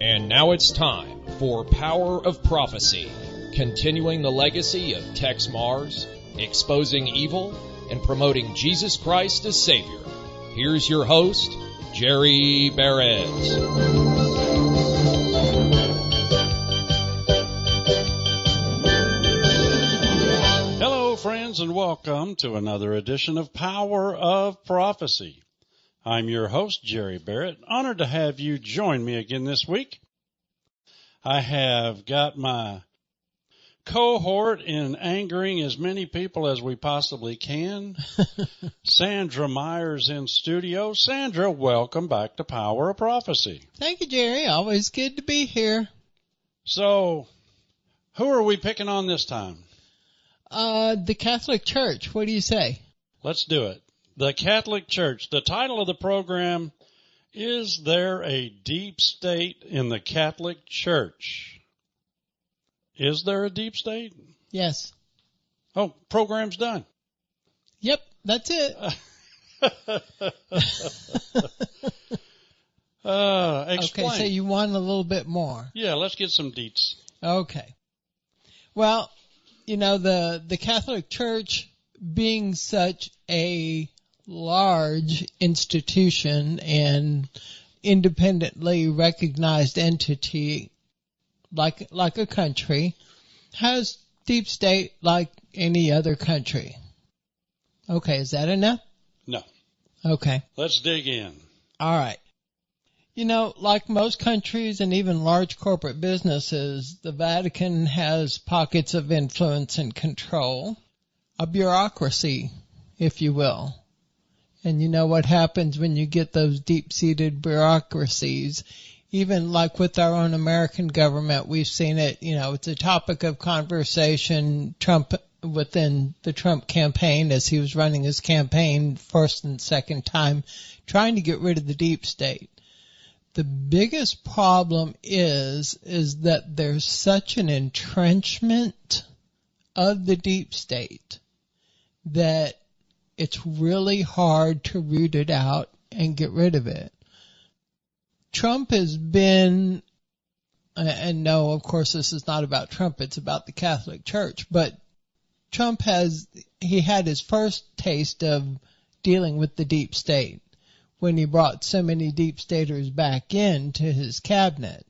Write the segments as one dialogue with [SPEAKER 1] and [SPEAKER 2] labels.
[SPEAKER 1] And now it's time for Power of Prophecy, continuing the legacy of Tex Mars, exposing evil, and promoting Jesus Christ as Savior. Here's your host, Jerry Barrett.
[SPEAKER 2] Hello, friends, and welcome to another edition of Power of Prophecy. I'm your host, Jerry Barrett. Honored to have you join me again this week. I have got my cohort in angering as many people as we possibly can. Sandra Myers in studio. Sandra, welcome back to Power of Prophecy.
[SPEAKER 3] Thank you, Jerry. Always good to be here.
[SPEAKER 2] So, who are we picking on this time?
[SPEAKER 3] The Catholic Church. What do you say?
[SPEAKER 2] Let's do it. The Catholic Church. The title of the program, Is There a Deep State in the Catholic Church? Is there a deep state?
[SPEAKER 3] Yes.
[SPEAKER 2] Oh, program's done.
[SPEAKER 3] Yep, that's it.
[SPEAKER 2] Explain.
[SPEAKER 3] Okay, so you want a little bit more.
[SPEAKER 2] Yeah, let's get some deets.
[SPEAKER 3] Okay. Well, you know, the Catholic Church being such a large institution and independently recognized entity like a country, has deep state like any other country. Okay, is that enough?
[SPEAKER 2] No.
[SPEAKER 3] Okay.
[SPEAKER 2] Let's dig in.
[SPEAKER 3] All right. You know, like most countries and even large corporate businesses, the Vatican has pockets of influence and control, a bureaucracy, if you will. And you know what happens when you get those deep-seated bureaucracies. Even like with our own American government, we've seen it, you know, it's a topic of conversation. Trump, within the Trump campaign, as he was running his campaign first and second time, trying to get rid of the deep state. The biggest problem is that there's such an entrenchment of the deep state that it's really hard to root it out and get rid of it. Trump has been, and no, of course this is not about Trump, it's about the Catholic Church, but Trump he had his first taste of dealing with the deep state when he brought so many deep staters back into his cabinet.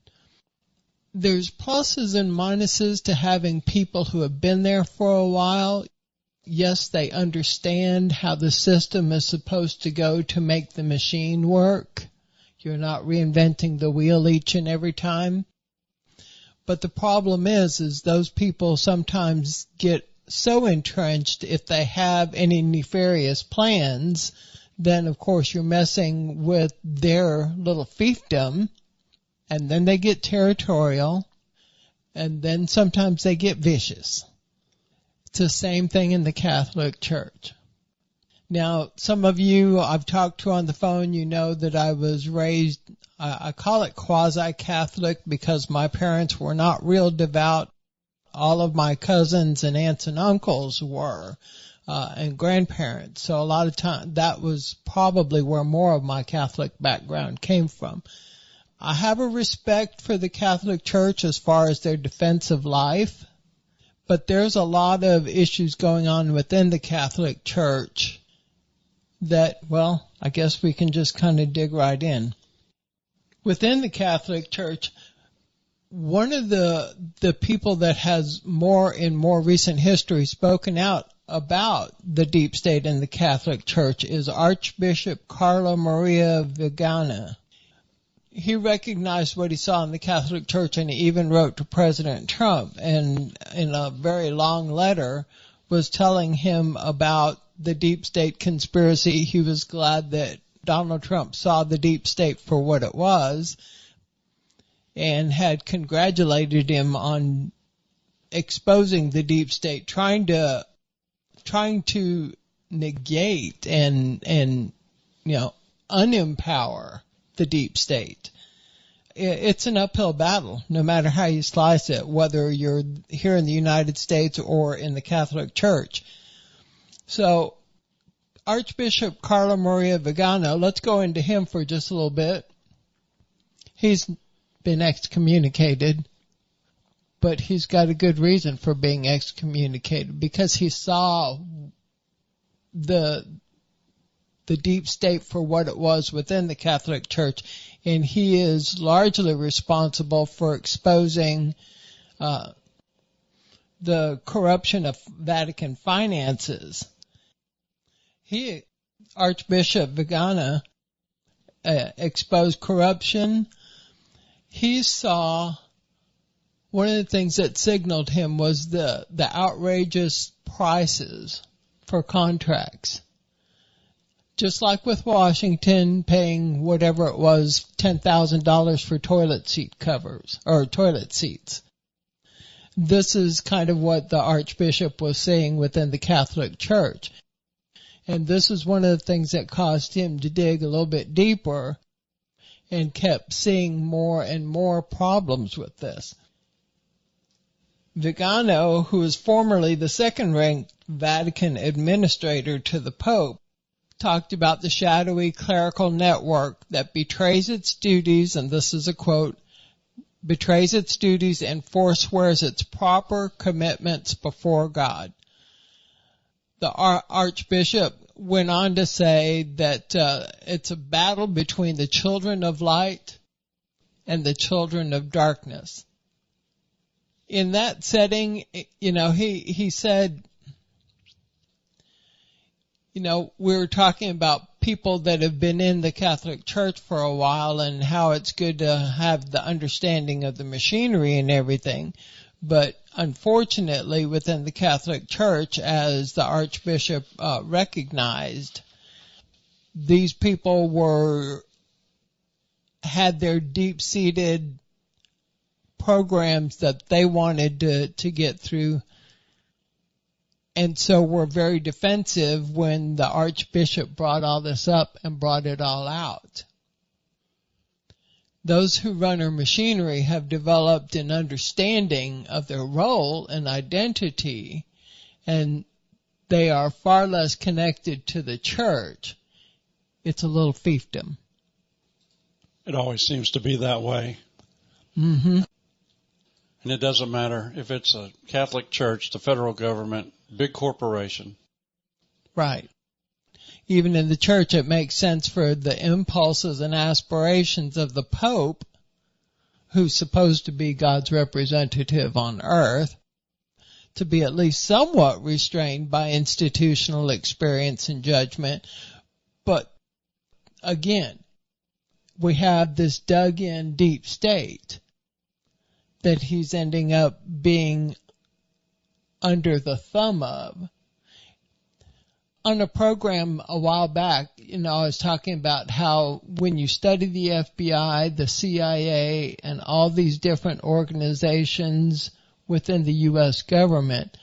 [SPEAKER 3] There's pluses and minuses to having people who have been there for a while. Yes, they understand how the system is supposed to go to make the machine work. You're not reinventing the wheel each and every time. But the problem is those people sometimes get so entrenched, if they have any nefarious plans, then of course you're messing with their little fiefdom, and then they get territorial, and then sometimes they get vicious. It's the same thing in the Catholic Church. Now, some of you I've talked to on the phone, you know that I was raised, I call it quasi-Catholic because my parents were not real devout. All of my cousins and aunts and uncles were, and grandparents. So a lot of time, that was probably where more of my Catholic background came from. I have a respect for the Catholic Church as far as their defense of life, but there's a lot of issues going on within the Catholic Church that, well, I guess we can just kind of dig right in. Within the Catholic Church, one of the people that has in more recent history spoken out about the deep state in the Catholic Church is Archbishop Carlo Maria Viganà. He recognized what he saw in the Catholic Church, and he even wrote to President Trump, and in a very long letter was telling him about the deep state conspiracy. He was glad that Donald Trump saw the deep state for what it was and had congratulated him on exposing the deep state, trying to negate and unempower the deep state. It's an uphill battle, no matter how you slice it, whether you're here in the United States or in the Catholic Church. So Archbishop Carlo Maria Vigano, let's go into him for just a little bit. He's been excommunicated, but he's got a good reason for being excommunicated, because he saw the deep state for what it was within the Catholic Church, and he is largely responsible for exposing the corruption of Vatican finances. Archbishop Vigano, exposed corruption. He saw one of the things that signaled him was the outrageous prices for contracts. Just like with Washington paying whatever it was, $10,000 for toilet seat covers, or toilet seats. This is kind of what the Archbishop was saying within the Catholic Church. And this is one of the things that caused him to dig a little bit deeper and kept seeing more and more problems with this. Vigano, who was formerly the second-ranked Vatican administrator to the Pope, talked about the shadowy clerical network that betrays its duties, and this is a quote, betrays its duties and forswears its proper commitments before God. The Archbishop went on to say that it's a battle between the children of light and the children of darkness. In that setting, he said, we were talking about people that have been in the Catholic Church for a while and how it's good to have the understanding of the machinery and everything. But unfortunately, within the Catholic Church, as the Archbishop recognized, these people had their deep-seated programs that they wanted to get through, and so were very defensive when the Archbishop brought all this up and brought it all out. Those who run our machinery have developed an understanding of their role and identity, and they are far less connected to the church. It's a little fiefdom.
[SPEAKER 2] It always seems to be that way.
[SPEAKER 3] Mm-hmm.
[SPEAKER 2] And it doesn't matter if it's a Catholic church, the federal government, big corporation.
[SPEAKER 3] Right. Even in the church, it makes sense for the impulses and aspirations of the Pope, who's supposed to be God's representative on earth, to be at least somewhat restrained by institutional experience and judgment. But again, we have this dug-in deep state that he's ending up being under the thumb of. On a program a while back, I was talking about how when you study the FBI, the CIA, and all these different organizations within the U.S. government,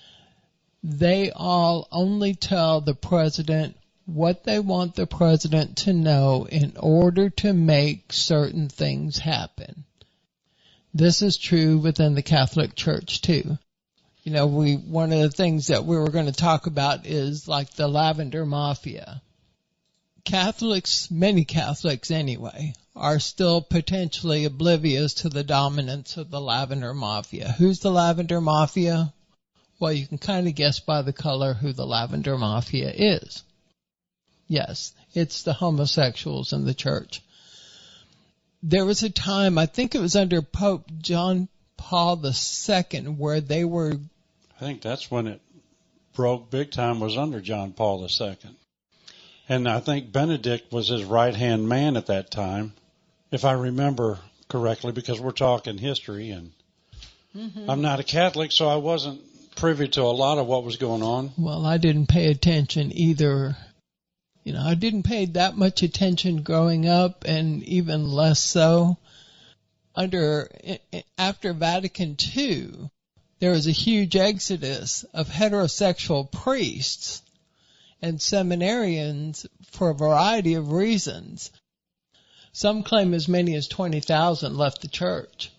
[SPEAKER 3] they all only tell the president what they want the president to know in order to make certain things happen. This is true within the Catholic Church too. One of the things that we were going to talk about is like the Lavender Mafia. Catholics, many Catholics anyway, are still potentially oblivious to the dominance of the Lavender Mafia. Who's the Lavender Mafia? Well, you can kind of guess by the color who the Lavender Mafia is. Yes, it's the homosexuals in the church. There was a time, I think it was under Pope John Paul II, where they were...
[SPEAKER 2] I think that's when it broke big time, was under John Paul II. And I think Benedict was his right-hand man at that time, if I remember correctly, because we're talking history, and I'm not a Catholic, so I wasn't privy to a lot of what was going on.
[SPEAKER 3] Well, I didn't pay attention either. I didn't pay that much attention growing up, and even less so. After Vatican II, there was a huge exodus of heterosexual priests and seminarians for a variety of reasons. Some claim as many as 20,000 left the church.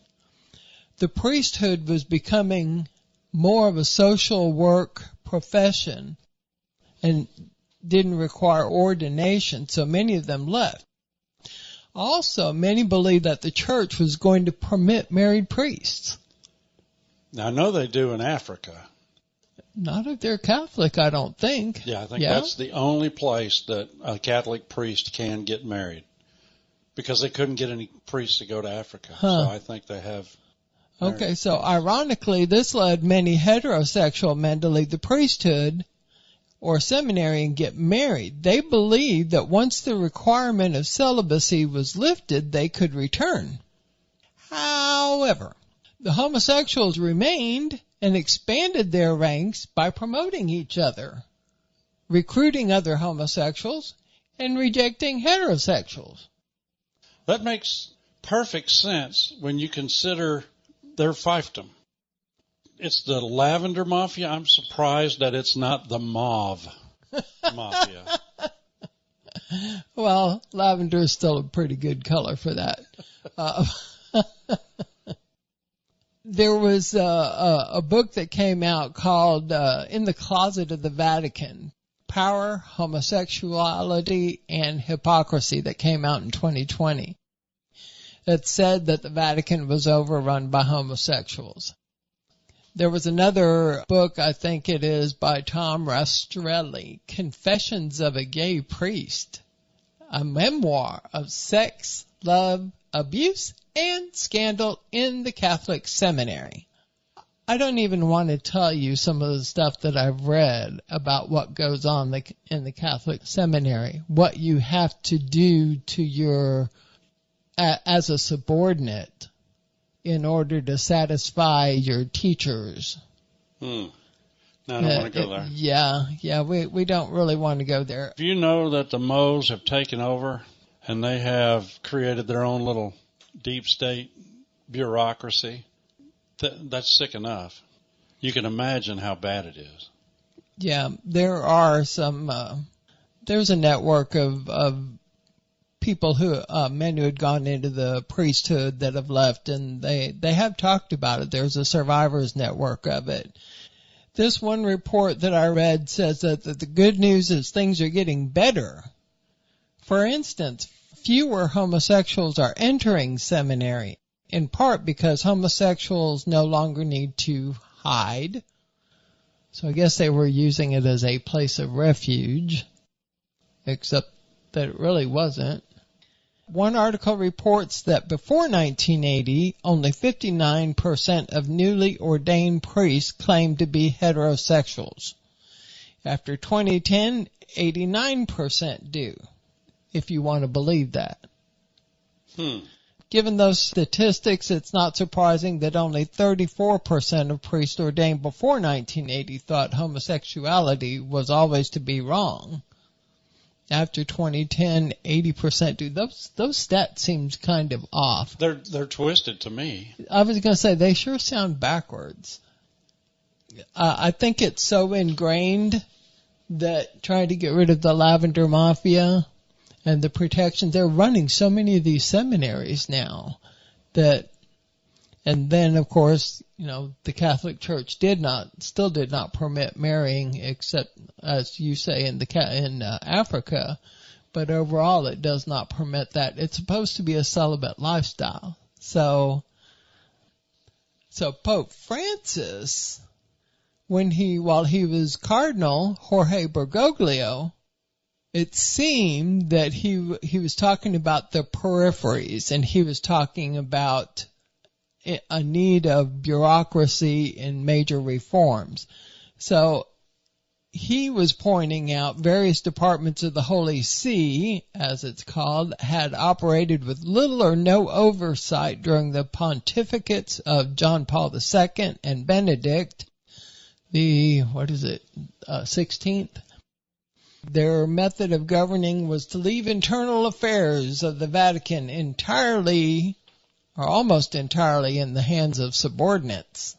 [SPEAKER 3] The priesthood was becoming more of a social work profession, and didn't require ordination, so many of them left. Also, many believed that the church was going to permit married priests.
[SPEAKER 2] Now, I know they do in Africa.
[SPEAKER 3] Not if they're Catholic, I don't think.
[SPEAKER 2] Yeah, I think that's the only place that a Catholic priest can get married, because they couldn't get any priests to go to Africa.
[SPEAKER 3] Huh.
[SPEAKER 2] So I think they have.
[SPEAKER 3] Okay, so ironically, this led many heterosexual men to leave the priesthood or seminary and get married. They believed that once the requirement of celibacy was lifted, they could return. However, the homosexuals remained and expanded their ranks by promoting each other, recruiting other homosexuals, and rejecting heterosexuals.
[SPEAKER 2] That makes perfect sense when you consider their fiefdom. It's the Lavender Mafia. I'm surprised that it's not the Mauve Mafia.
[SPEAKER 3] Well, lavender is still a pretty good color for that. There was a book that came out called In the Closet of the Vatican, Power, Homosexuality, and Hypocrisy, that came out in 2020. That said that the Vatican was overrun by homosexuals. There was another book, I think it is by Tom Rastrelli, Confessions of a Gay Priest, a memoir of sex, love, abuse, and scandal in the Catholic seminary. I don't even want to tell you some of the stuff that I've read about what goes on in the Catholic seminary, what you have to do to your, as a subordinate, in order to satisfy your teachers.
[SPEAKER 2] No, I don't want to go there.
[SPEAKER 3] Yeah, we don't really want to go there.
[SPEAKER 2] Do you know that the Moes have taken over and they have created their own little deep state bureaucracy? That's sick enough. You can imagine how bad it is.
[SPEAKER 3] Yeah, there are some, there's a network of people men who had gone into the priesthood that have left, and they have talked about it. There's a survivors network of it. This one report that I read says that the good news is things are getting better. For instance, fewer homosexuals are entering seminary, in part because homosexuals no longer need to hide. So I guess they were using it as a place of refuge, except that it really wasn't. One article reports that before 1980, only 59% of newly ordained priests claimed to be heterosexuals. After 2010, 89% do, if you want to believe that. Given those statistics, it's not surprising that only 34% of priests ordained before 1980 thought homosexuality was always to be wrong. After 2010, 80% do. Those stats seems kind of off.
[SPEAKER 2] They're twisted to me.
[SPEAKER 3] I was going to say, they sure sound backwards. I think it's so ingrained that trying to get rid of the Lavender Mafia and the protection, they're running so many of these seminaries now that, and then of course, the Catholic Church still did not permit marrying, except, as you say, in Africa, but overall it does not permit that. It's supposed to be a celibate lifestyle. So Pope Francis, while he was Cardinal Jorge Bergoglio, it seemed that he was talking about the peripheries, and he was talking about a need of bureaucracy and major reforms. So he was pointing out various departments of the Holy See, as it's called, had operated with little or no oversight during the pontificates of John Paul II and Benedict, the 16th. Their method of governing was to leave internal affairs of the Vatican entirely, or almost entirely, in the hands of subordinates.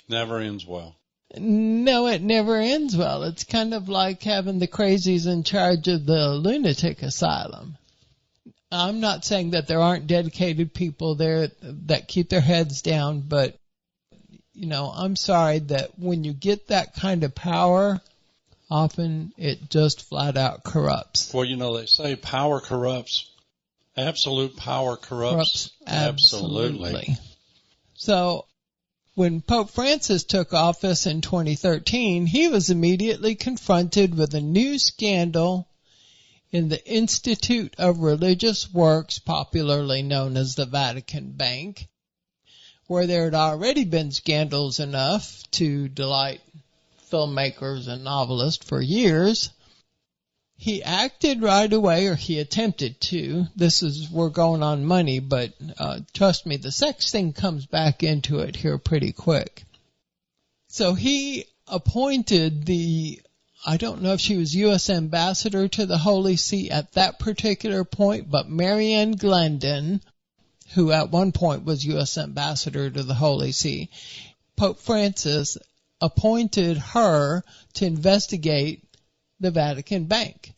[SPEAKER 2] Never ends well.
[SPEAKER 3] No, it never ends well. It's kind of like having the crazies in charge of the lunatic asylum. I'm not saying that there aren't dedicated people there that keep their heads down, but, I'm sorry that when you get that kind of power, Often it just flat out corrupts.
[SPEAKER 2] Well, they say power corrupts. Absolute power corrupts. Absolutely.
[SPEAKER 3] So when Pope Francis took office in 2013, he was immediately confronted with a new scandal in the Institute of Religious Works, popularly known as the Vatican Bank, where there had already been scandals enough to delight filmmakers and novelists for years. He acted right away, or he attempted to. We're going on money, but trust me, the sex thing comes back into it here pretty quick. So he appointed I don't know if she was U.S. ambassador to the Holy See at that particular point, but Marianne Glendon, who at one point was U.S. ambassador to the Holy See, Pope Francis appointed her to investigate the Vatican Bank.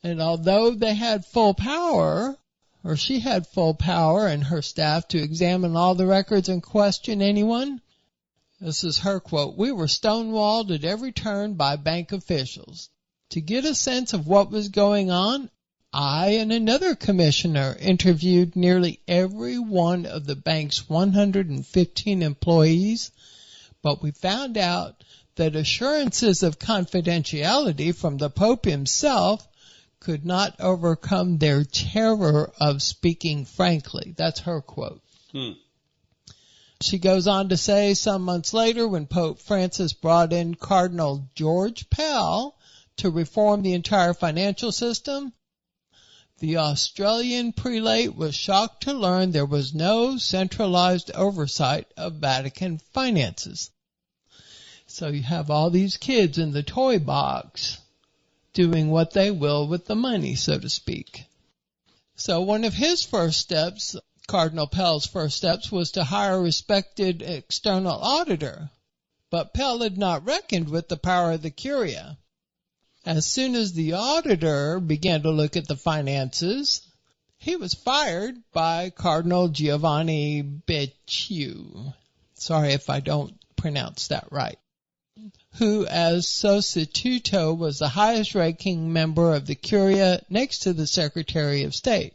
[SPEAKER 3] And although they had full power, or she had full power and her staff to examine all the records and question anyone, this is her quote, "We were stonewalled at every turn by bank officials. To get a sense of what was going on, I and another commissioner interviewed nearly every one of the bank's 115 employees, but we found out that assurances of confidentiality from the Pope himself could not overcome their terror of speaking frankly." That's her quote. She goes on to say, some months later, when Pope Francis brought in Cardinal George Pell to reform the entire financial system, the Australian prelate was shocked to learn there was no centralized oversight of Vatican finances. So you have all these kids in the toy box doing what they will with the money, so to speak. So one of his first steps, Cardinal Pell's first steps, was to hire a respected external auditor. But Pell had not reckoned with the power of the Curia. As soon as the auditor began to look at the finances, he was fired by Cardinal Giovanni Becciu. Sorry if I don't pronounce that right. Who, as Sostituto, was the highest-ranking member of the Curia next to the Secretary of State.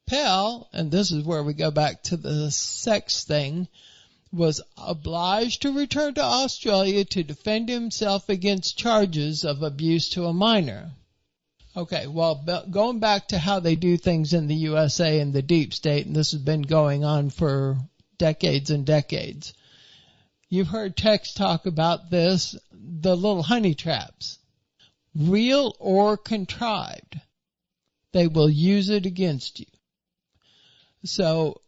[SPEAKER 3] Pell, and this is where we go back to the sex thing, was obliged to return to Australia to defend himself against charges of abuse to a minor. Okay, well, going back to how they do things in the USA and the deep state, and this has been going on for decades and decades. You've heard Tex talk about this, the little honey traps. Real or contrived, they will use it against you. So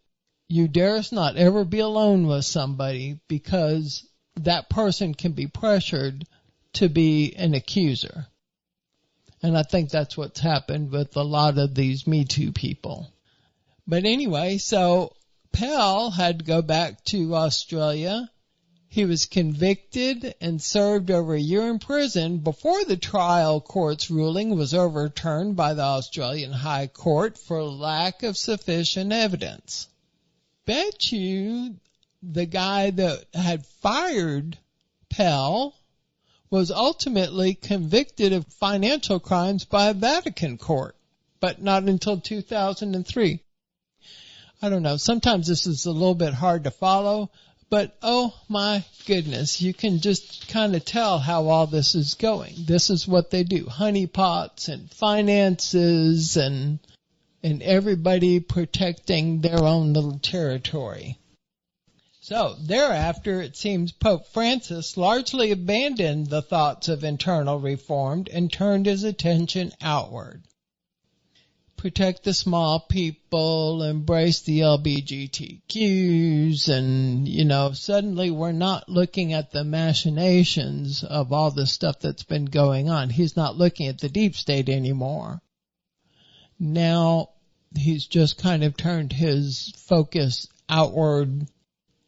[SPEAKER 3] you darest not ever be alone with somebody, because that person can be pressured to be an accuser. And I think that's what's happened with a lot of these Me Too people. But anyway, so Pell had to go back to Australia. He was convicted and served over a year in prison before the trial court's ruling was overturned by the Australian High Court for lack of sufficient evidence. Becciu, the guy that had fired Pell, was ultimately convicted of financial crimes by a Vatican court, but not until 2003. I don't know, sometimes this is a little bit hard to follow, but oh my goodness, you can just kind of tell how all this is going. This is what they do, honeypots and finances and everybody protecting their own little territory. So thereafter, it seems Pope Francis largely abandoned the thoughts of internal reform and turned his attention outward. Protect the small people, embrace the LGBTQs, and, suddenly we're not looking at the machinations of all the stuff that's been going on. He's not looking at the deep state anymore. Now, he's just kind of turned his focus outward.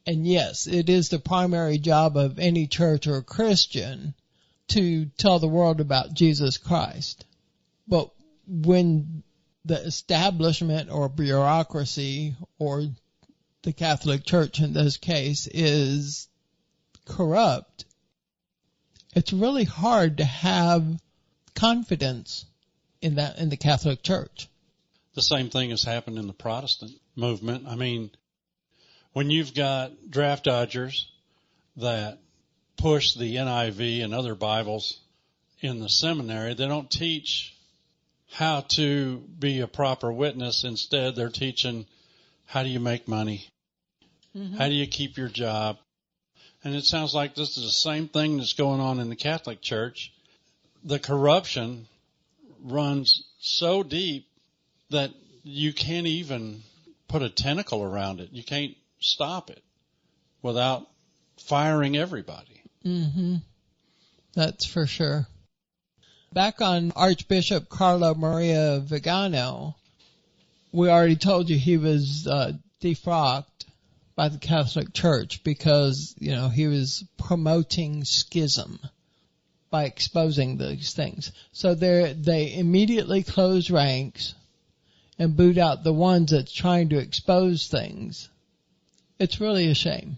[SPEAKER 3] And yes, it is the primary job of any church or Christian to tell the world about Jesus Christ. But when the establishment or bureaucracy, or the Catholic Church in this case, is corrupt, it's really hard to have confidence in the Catholic Church.
[SPEAKER 2] The same thing has happened in the Protestant movement. I mean, when you've got draft dodgers that push the NIV and other Bibles in the seminary, they don't teach how to be a proper witness. Instead, they're teaching how do you make money? Mm-hmm. How do you keep your job? And it sounds like this is the same thing that's going on in the Catholic Church. The corruption runs so deep that you can't even put a tentacle around it. You can't stop it without firing everybody.
[SPEAKER 3] Mm-hmm. That's for sure. Back on Archbishop Carlo Maria Vigano, we already told you he was defrocked by the Catholic Church because, he was promoting schism by exposing these things. So they immediately closed ranks and boot out the ones that's trying to expose things. It's really a shame.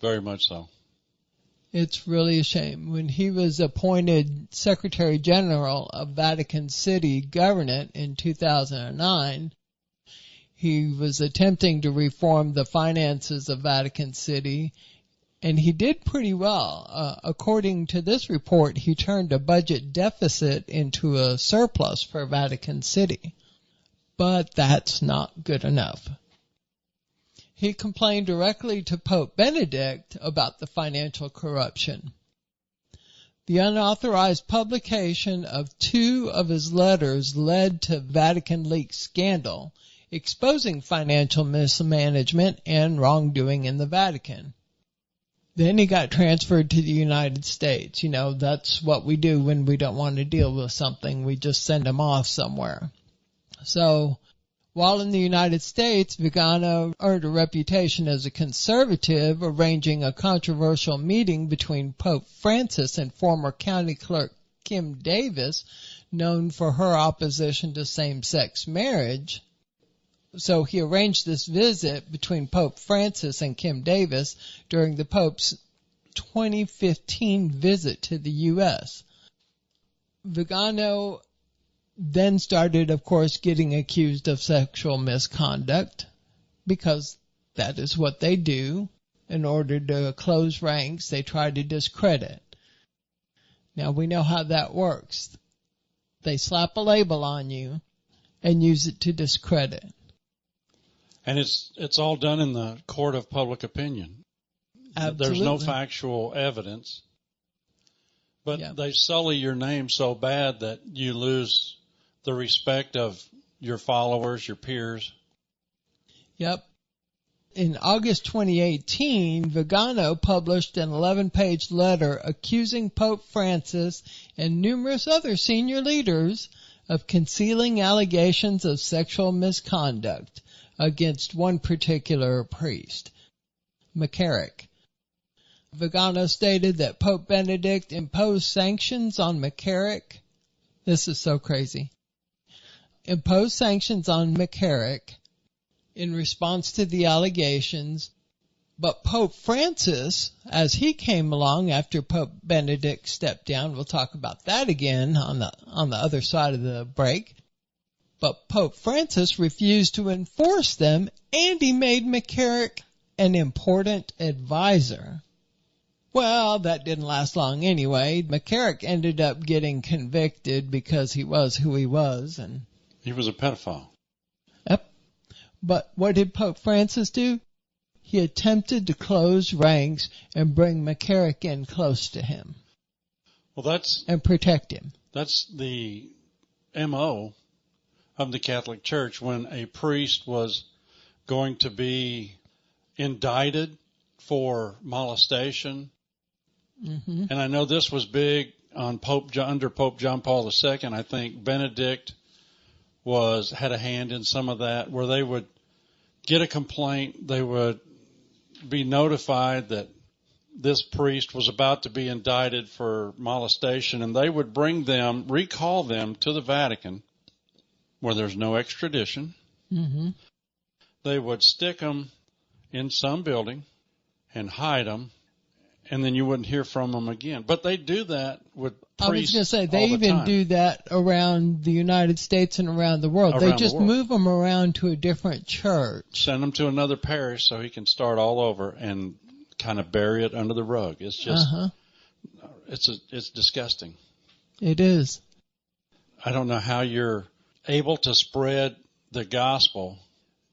[SPEAKER 2] Very much so.
[SPEAKER 3] It's really a shame. When he was appointed Secretary General of Vatican City Government in 2009, he was attempting to reform the finances of Vatican City, and he did pretty well. According to this report, he turned a budget deficit into a surplus for Vatican City. But that's not good enough. He complained directly to Pope Benedict about the financial corruption. The unauthorized publication of 2 of his letters led to Vatican leaks scandal, exposing financial mismanagement and wrongdoing in the Vatican. Then he got transferred to the United States. That's what we do when we don't want to deal with something. We just send him off somewhere. So, while in the United States, Vigano earned a reputation as a conservative, arranging a controversial meeting between Pope Francis and former county clerk Kim Davis, known for her opposition to same-sex marriage. So he arranged this visit between Pope Francis and Kim Davis during the Pope's 2015 visit to the U.S. Vigano then started, of course, getting accused of sexual misconduct, because that is what they do. In order to close ranks, they try to discredit. Now, we know how that works. They slap a label on you and use it to discredit.
[SPEAKER 2] And it's all done in the court of public opinion.
[SPEAKER 3] Absolutely.
[SPEAKER 2] There's no factual evidence. But They sully your name so bad that you lose the respect of your followers, your peers.
[SPEAKER 3] Yep. In August 2018, Vigano published an 11-page letter accusing Pope Francis and numerous other senior leaders of concealing allegations of sexual misconduct against one particular priest, McCarrick. Vigano stated that Pope Benedict imposed sanctions on McCarrick. This is so crazy. Imposed sanctions on McCarrick in response to the allegations, but Pope Francis, as he came along after Pope Benedict stepped down, we'll talk about that again on the other side of the break, but Pope Francis refused to enforce them, and he made McCarrick an important advisor. Well, that didn't last long anyway. McCarrick ended up getting convicted because he was who he was, and
[SPEAKER 2] he was a pedophile.
[SPEAKER 3] Yep. But what did Pope Francis do? He attempted to close ranks and bring McCarrick in close to him.
[SPEAKER 2] Well,
[SPEAKER 3] and protect him.
[SPEAKER 2] That's the MO of the Catholic Church. When a priest was going to be indicted for molestation, and I know this was big on under Pope John Paul II. I think Benedict had a hand in some of that, where they would get a complaint, they would be notified that this priest was about to be indicted for molestation, and they would recall them to the Vatican, where there's no extradition. Mm-hmm. They would stick them in some building and hide them, and then you wouldn't hear from them again. But they do that with priests.
[SPEAKER 3] I was going to say, they
[SPEAKER 2] all the
[SPEAKER 3] even
[SPEAKER 2] time.
[SPEAKER 3] do that around the United States and around the world. They just move them around to a different church.
[SPEAKER 2] Send them to another parish so he can start all over and kind of bury it under the rug. It's just, it's disgusting.
[SPEAKER 3] It is.
[SPEAKER 2] I don't know how you're able to spread the gospel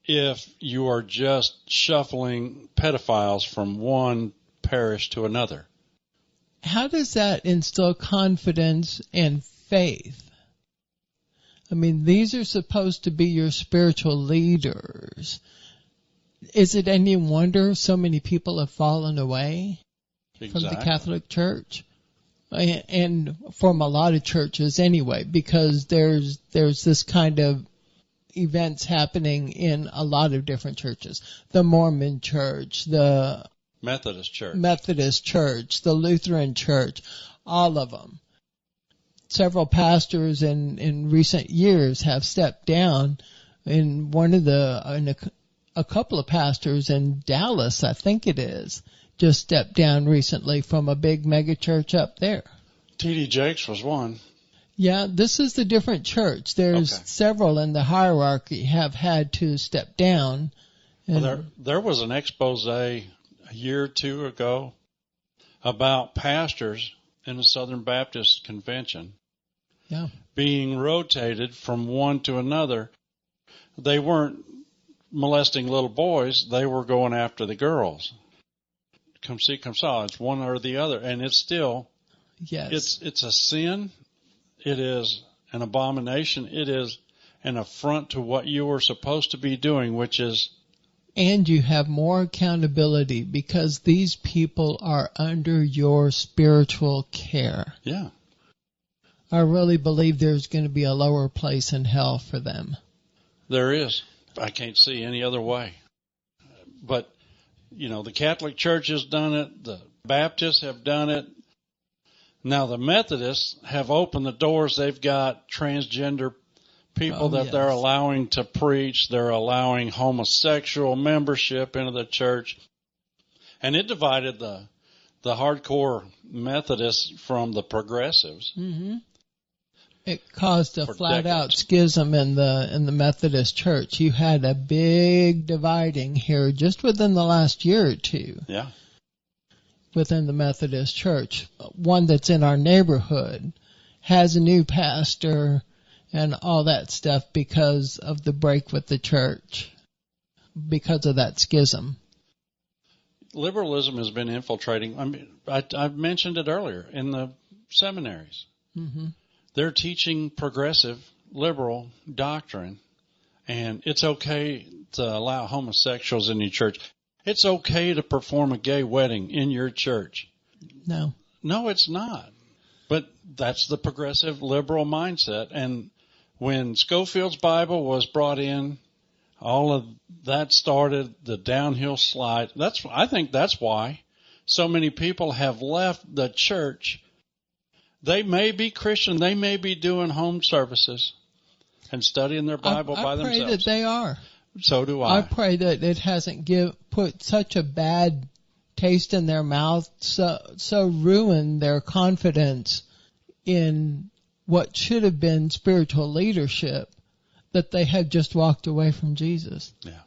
[SPEAKER 2] if you are just shuffling pedophiles from one parish to another.
[SPEAKER 3] How does that instill confidence and faith? I mean, these are supposed to be your spiritual leaders. Is it any wonder so many people have fallen away from the Catholic Church? And from a lot of churches anyway, because there's this kind of events happening in a lot of different churches. The Mormon Church, the Methodist Church, the Lutheran Church, all of them. Several pastors in recent years have stepped down. In a couple of pastors in Dallas, I think it is, just stepped down recently from a big mega church up there.
[SPEAKER 2] T.D. Jakes was one.
[SPEAKER 3] Yeah, this is the different church. There's several in the hierarchy have had to step down.
[SPEAKER 2] Well, there was an expose a year or two ago about pastors in the Southern Baptist Convention being rotated from one to another. They weren't molesting little boys. They were going after the girls. Come see, come saw. It's one or the other. And it's still, it's a sin. It is an abomination. It is an affront to what you were supposed to be doing, which is...
[SPEAKER 3] And you have more accountability because these people are under your spiritual care.
[SPEAKER 2] Yeah.
[SPEAKER 3] I really believe there's going to be a lower place in hell for them.
[SPEAKER 2] There is. I can't see any other way. But, you know, the Catholic Church has done it. The Baptists have done it. Now the Methodists have opened the doors. They've got transgender people they're allowing to preach. They're allowing homosexual membership into the church. And it divided the hardcore Methodists from the progressives.
[SPEAKER 3] Mm-hmm. It caused a flat-out schism in the Methodist Church. You had a big dividing here just within the last year or two.
[SPEAKER 2] Yeah.
[SPEAKER 3] Within the Methodist Church. One that's in our neighborhood has a new pastor and all that stuff because of the break with the church, because of that schism.
[SPEAKER 2] Liberalism has been infiltrating. I mean, I've mentioned it earlier in the seminaries.
[SPEAKER 3] Mm-hmm.
[SPEAKER 2] They're teaching progressive, liberal doctrine, and it's okay to allow homosexuals in your church. It's okay to perform a gay wedding in your church.
[SPEAKER 3] No.
[SPEAKER 2] No, it's not. But that's the progressive liberal mindset. And when Scofield's Bible was brought in, all of that started the downhill slide. I think that's why so many people have left the church. They may be Christian. They may be doing home services and studying their Bible by themselves.
[SPEAKER 3] I pray that they are.
[SPEAKER 2] So do I.
[SPEAKER 3] I pray that it hasn't put such a bad taste in their mouth, so ruined their confidence in what should have been spiritual leadership, that they have just walked away from Jesus.
[SPEAKER 2] Yeah.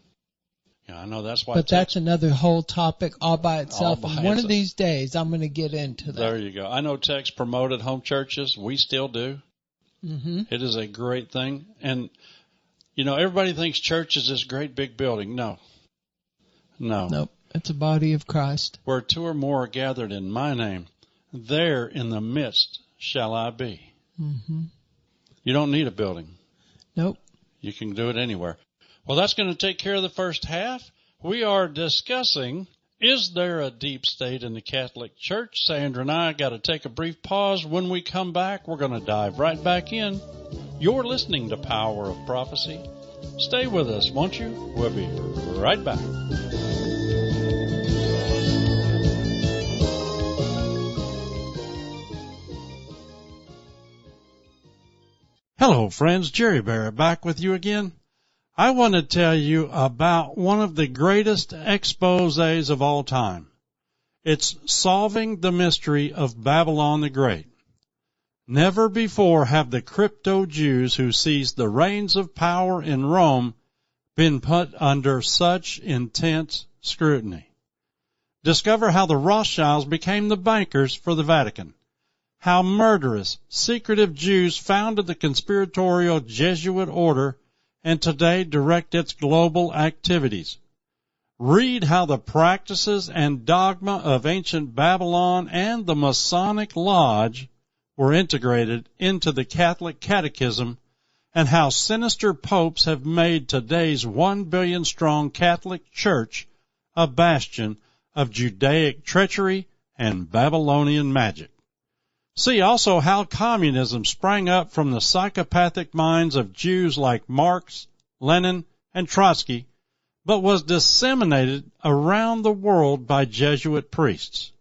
[SPEAKER 2] Yeah, I know that's why.
[SPEAKER 3] But that's another whole topic all by itself. And one of these days, I'm going to get into that.
[SPEAKER 2] There you go. I know Tex promoted home churches. We still do.
[SPEAKER 3] Mm-hmm.
[SPEAKER 2] It is a great thing. And, you know, everybody thinks church is this great big building. No.
[SPEAKER 3] Nope. It's a body of Christ.
[SPEAKER 2] Where two or more are gathered in my name, there in the midst shall I be.
[SPEAKER 3] Mm-hmm.
[SPEAKER 2] You don't need a building.
[SPEAKER 3] Nope.
[SPEAKER 2] You can do it anywhere. Well, that's going to take care of the first half. We are discussing, is there a deep state in the Catholic Church? Sandra and I got to take a brief pause. When we come back, we're going to dive right back in. You're listening to Power of Prophecy. Stay with us, won't you? We'll be right back. Hello, friends. Jerry Barrett back with you again. I want to tell you about one of the greatest exposés of all time. It's Solving the Mystery of Babylon the Great. Never before have the crypto-Jews who seized the reins of power in Rome been put under such intense scrutiny. Discover how the Rothschilds became the bankers for the Vatican, how murderous, secretive Jews founded the conspiratorial Jesuit order and today direct its global activities. Read how the practices and dogma of ancient Babylon and the Masonic Lodge were integrated into the Catholic Catechism, and how sinister popes have made today's 1 billion strong Catholic Church a bastion of Judaic treachery and Babylonian magic. See also how communism sprang up from the psychopathic minds of Jews like Marx, Lenin, and Trotsky, but was disseminated around the world by Jesuit priests.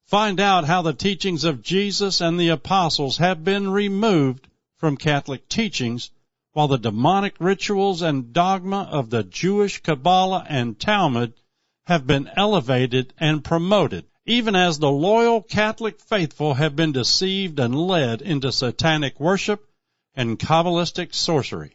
[SPEAKER 2] Find out how the teachings of Jesus and the apostles have been removed from Catholic teachings, while the demonic rituals and dogma of the Jewish Kabbalah and Talmud have been elevated and promoted, even as the loyal Catholic faithful have been deceived and led into satanic worship and Kabbalistic sorcery.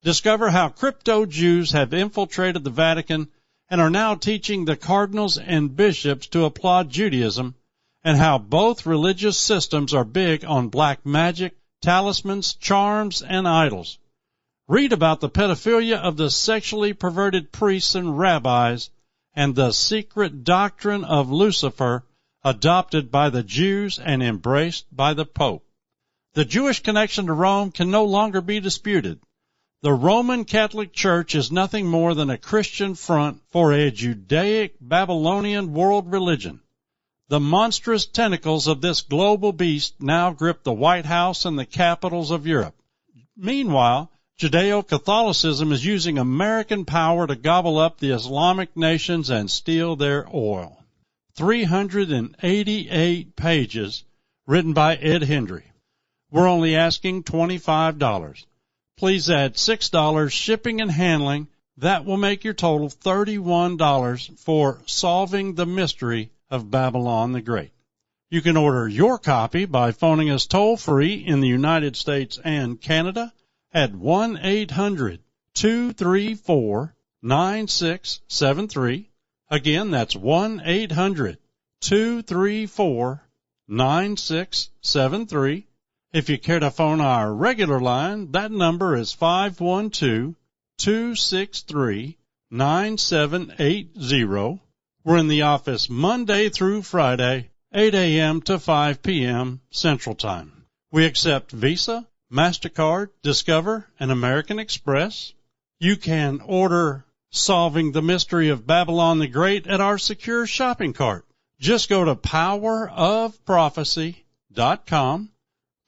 [SPEAKER 2] Discover how crypto-Jews have infiltrated the Vatican and are now teaching the cardinals and bishops to applaud Judaism, and how both religious systems are big on black magic, talismans, charms, and idols. Read about the pedophilia of the sexually perverted priests and rabbis and the secret doctrine of Lucifer adopted by the Jews and embraced by the Pope. The Jewish connection to Rome can no longer be disputed. The Roman Catholic Church is nothing more than a Christian front for a Judaic Babylonian world religion. The monstrous tentacles of this global beast now grip the White House and the capitals of Europe. Meanwhile, Judeo-Catholicism is using American power to gobble up the Islamic nations and steal their oil. 388 pages written by Ed Hendry. We're only asking $25. Please add $6 shipping and handling. That will make your total $31 for Solving the Mystery of Babylon the Great. You can order your copy by phoning us toll-free in the United States and Canada at 1-800-234-9673. Again, that's 1-800-234-9673. If you care to phone our regular line, that number is 512-263-9780. We're in the office Monday through Friday, 8 a.m. to 5 p.m. Central Time. We accept Visa, MasterCard, Discover, and American Express. You can order Solving the Mystery of Babylon the Great at our secure shopping cart. Just go to powerofprophecy.com,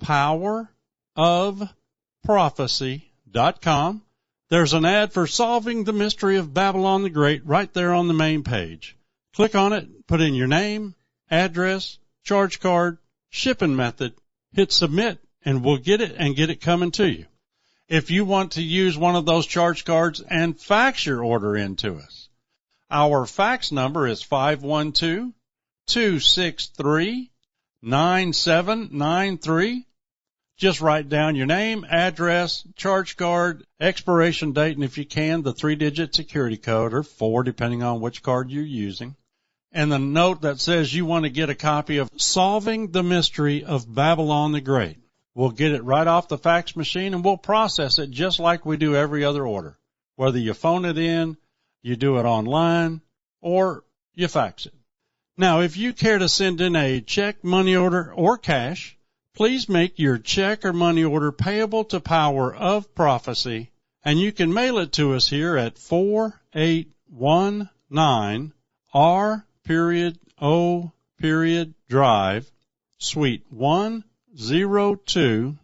[SPEAKER 2] powerofprophecy.com. There's an ad for Solving the Mystery of Babylon the Great right there on the main page. Click on it, put in your name, address, charge card, shipping method, hit submit, and we'll get it and get it coming to you. If you want to use one of those charge cards and fax your order in to us, our fax number is 512-263-9793. Just write down your name, address, charge card, expiration date, and if you can, the 3-digit security code, or 4, depending on which card you're using. And the note that says you want to get a copy of Solving the Mystery of Babylon the Great. We'll get it right off the fax machine, and we'll process it just like we do every other order. Whether you phone it in, you do it online, or you fax it. Now, if you care to send in a check, money order, or cash, please make your check or money order payable to Power of Prophecy, and you can mail it to us here at 4819 R.O. Drive, Suite 102,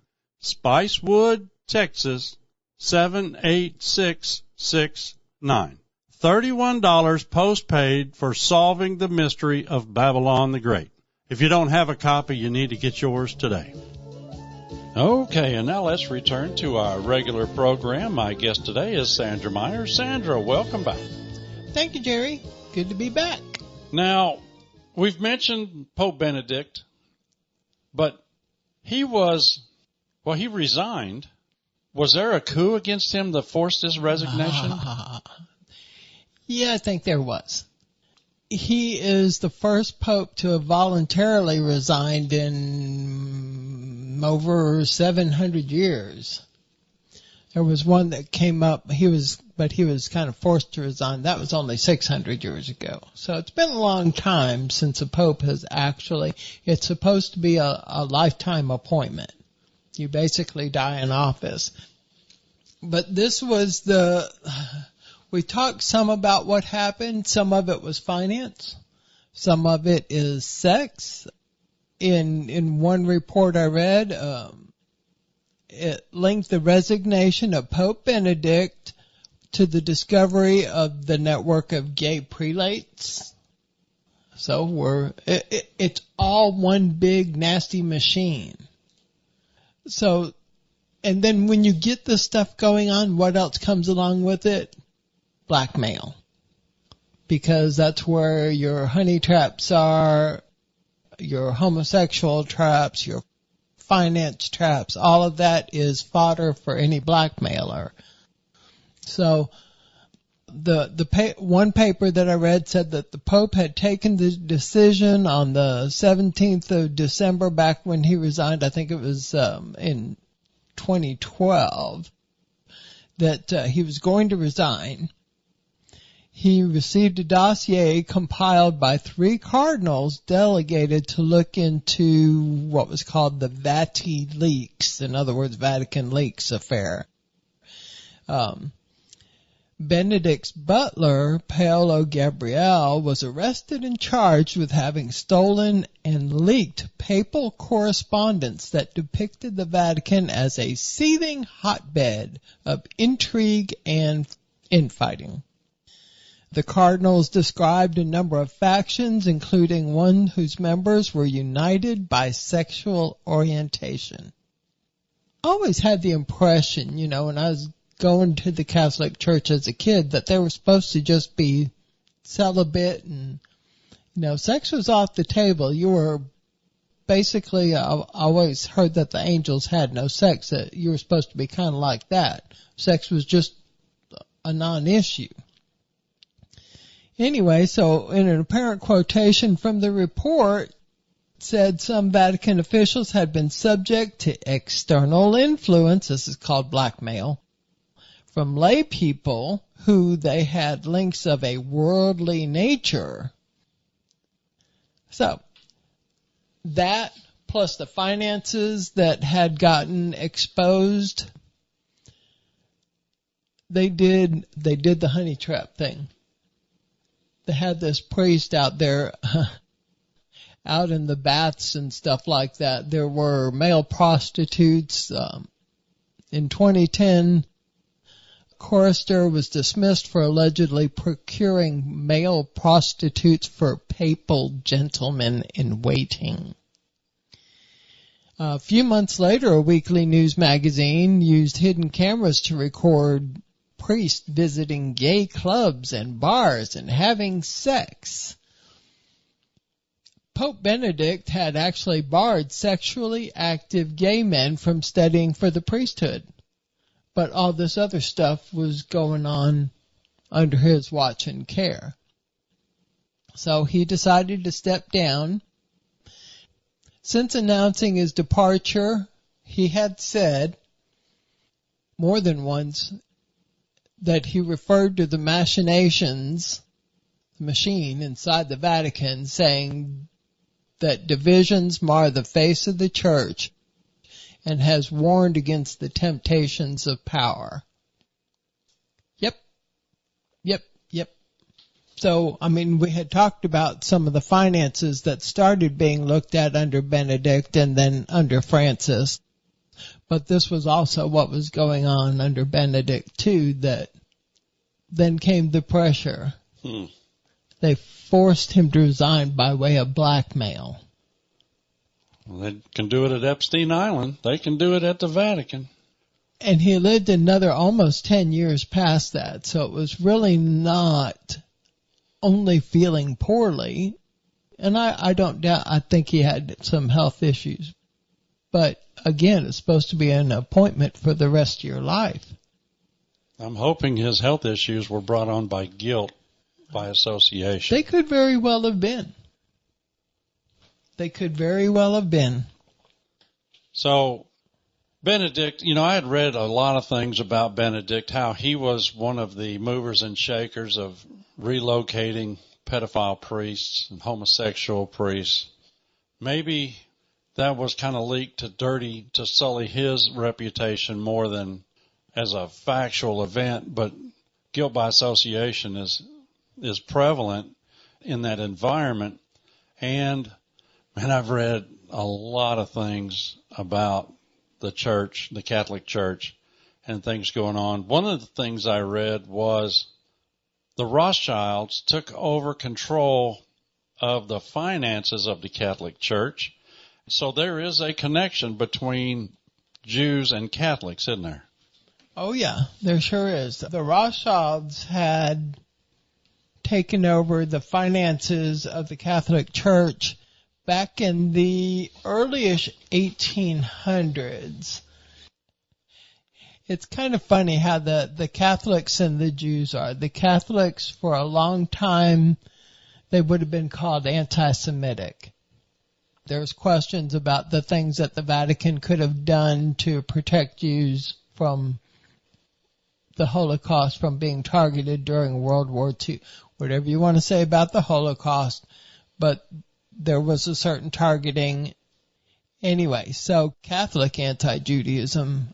[SPEAKER 2] Spicewood, Texas, 78669. $31 postpaid for Solving the Mystery of Babylon the Great. If you don't have a copy, you need to get yours today. Okay, and now let's return to our regular program. My guest today is Sandra Myers. Sandra, welcome back.
[SPEAKER 3] Thank you, Jerry. Good to be back.
[SPEAKER 2] Now, we've mentioned Pope Benedict, but he resigned. Was there a coup against him that forced his resignation?
[SPEAKER 3] Yeah, I think there was. He is the first pope to have voluntarily resigned in over 700 years. There was one that came up, he was kind of forced to resign. That was only 600 years ago. So it's been a long time since a pope has actually, it's supposed to be a lifetime appointment. You basically die in office. But this was we talked some about what happened. Some of it was finance. Some of it is sex. In one report I read, it linked the resignation of Pope Benedict to the discovery of the network of gay prelates. So it's all one big nasty machine. So, and then when you get this stuff going on, what else comes along with it? Blackmail. Because that's where your honey traps are, your homosexual traps, your finance traps, all of that is fodder for any blackmailer. So one paper that I read said that the Pope had taken the decision on the 17th of December back when he resigned, I think it was in 2012, that he was going to resign. He received a dossier compiled by 3 cardinals delegated to look into what was called the Vati Leaks, in other words, Vatican Leaks affair. Benedict's butler, Paolo Gabriele, was arrested and charged with having stolen and leaked papal correspondence that depicted the Vatican as a seething hotbed of intrigue and infighting. The cardinals described a number of factions, including one whose members were united by sexual orientation. I always had the impression, when I was going to the Catholic Church as a kid, that they were supposed to just be celibate and, sex was off the table. You were basically, I always heard that the angels had no sex, that you were supposed to be kind of like that. Sex was just a non-issue. Anyway, so in an apparent quotation from the report, it said some Vatican officials had been subject to external influence, this is called blackmail, from lay people who they had links of a worldly nature. So, that plus the finances that had gotten exposed, they did the honey trap thing. They had this priest out there, out in the baths and stuff like that. There were male prostitutes. In 2010, chorister was dismissed for allegedly procuring male prostitutes for papal gentlemen in waiting. A few months later, a weekly news magazine used hidden cameras to record priests visiting gay clubs and bars and having sex. Pope Benedict had actually barred sexually active gay men from studying for the priesthood. But all this other stuff was going on under his watch and care. So he decided to step down. Since announcing his departure, he had said more than once that he referred to the machinations, the machine inside the Vatican, saying that divisions mar the face of the church, and has warned against the temptations of power. Yep. So, we had talked about some of the finances that started being looked at under Benedict and then under Francis. But this was also what was going on under Benedict too, that then came the pressure. They forced him to resign by way of blackmail.
[SPEAKER 2] Well, they can do it at Epstein Island. They can do it at the Vatican.
[SPEAKER 3] And he lived another almost 10 years past that, so it was really not only feeling poorly. And I don't doubt, I think he had some health issues. But again, it's supposed to be an appointment for the rest of your life.
[SPEAKER 2] I'm hoping his health issues were brought on by guilt, by association.
[SPEAKER 3] They could very well have been. They could very well have been.
[SPEAKER 2] So, Benedict, I had read a lot of things about Benedict, how he was one of the movers and shakers of relocating pedophile priests and homosexual priests. Maybe that was kind of leaked to sully his reputation more than as a factual event, but guilt by association is prevalent in that environment. And I've read a lot of things about the church, the Catholic Church, and things going on. One of the things I read was the Rothschilds took over control of the finances of the Catholic Church. So there is a connection between Jews and Catholics, isn't there?
[SPEAKER 3] Oh, yeah, there sure is. The Rothschilds had taken over the finances of the Catholic Church back in the early-ish 1800s. It's kind of funny how the Catholics and the Jews are. The Catholics, for a long time, they would have been called anti-Semitic. There's questions about the things that the Vatican could have done to protect Jews from the Holocaust, from being targeted during World War II. Whatever you want to say about the Holocaust, but there was a certain targeting anyway. So Catholic anti-Judaism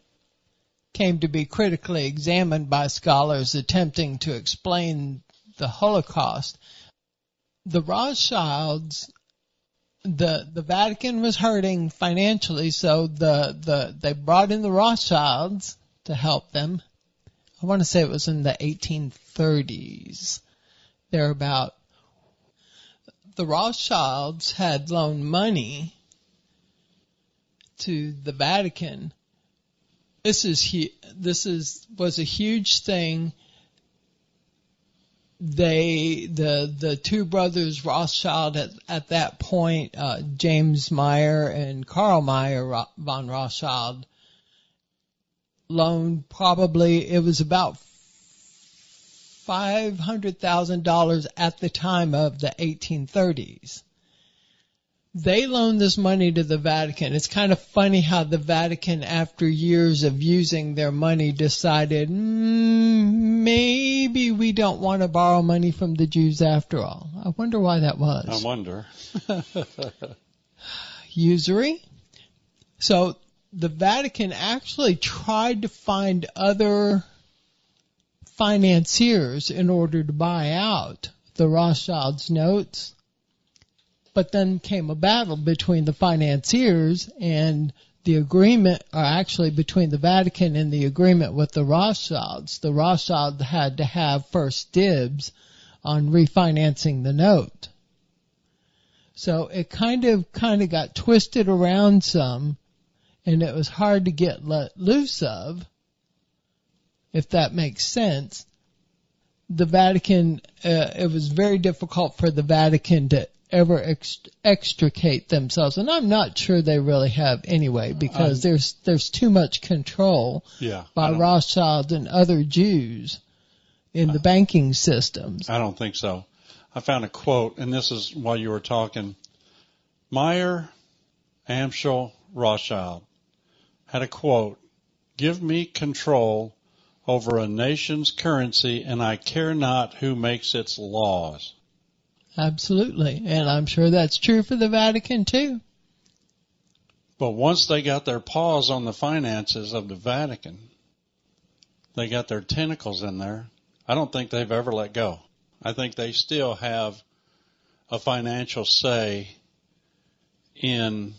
[SPEAKER 3] came to be critically examined by scholars attempting to explain the Holocaust. The Rothschilds, the Vatican was hurting financially, so they brought in the Rothschilds to help them. I want to say it was in the 1830s, thereabout. The Rothschilds had loaned money to the Vatican. This was a huge thing. The two brothers Rothschild at that point, James Meyer and Karl Meyer von Rothschild, loaned probably, it was about $500,000 at the time of the 1830s. They loaned this money to the Vatican. It's kind of funny how the Vatican, after years of using their money, decided, maybe we don't want to borrow money from the Jews after all. I wonder why that was.
[SPEAKER 2] I wonder.
[SPEAKER 3] Usury. So the Vatican actually tried to find other financiers in order to buy out the Rothschilds' notes. But then came a battle between the financiers and the agreement, or actually between the Vatican and the agreement with the Rothschilds. The Rothschilds had to have first dibs on refinancing the note. So it kind of got twisted around some, and it was hard to get let loose of, if that makes sense. The Vatican, it was very difficult for the Vatican to ever extricate themselves, and I'm not sure they really have anyway, because there's too much control by Rothschild and other Jews in the banking systems.
[SPEAKER 2] I don't think so. I found a quote, and this is while you were talking. Meyer, Amschel, Rothschild had a quote, "Give me control over a nation's currency, and I care not who makes its laws."
[SPEAKER 3] Absolutely. And I'm sure that's true for the Vatican too.
[SPEAKER 2] But once they got their paws on the finances of the Vatican, they got their tentacles in there. I don't think they've ever let go. I think they still have a financial say in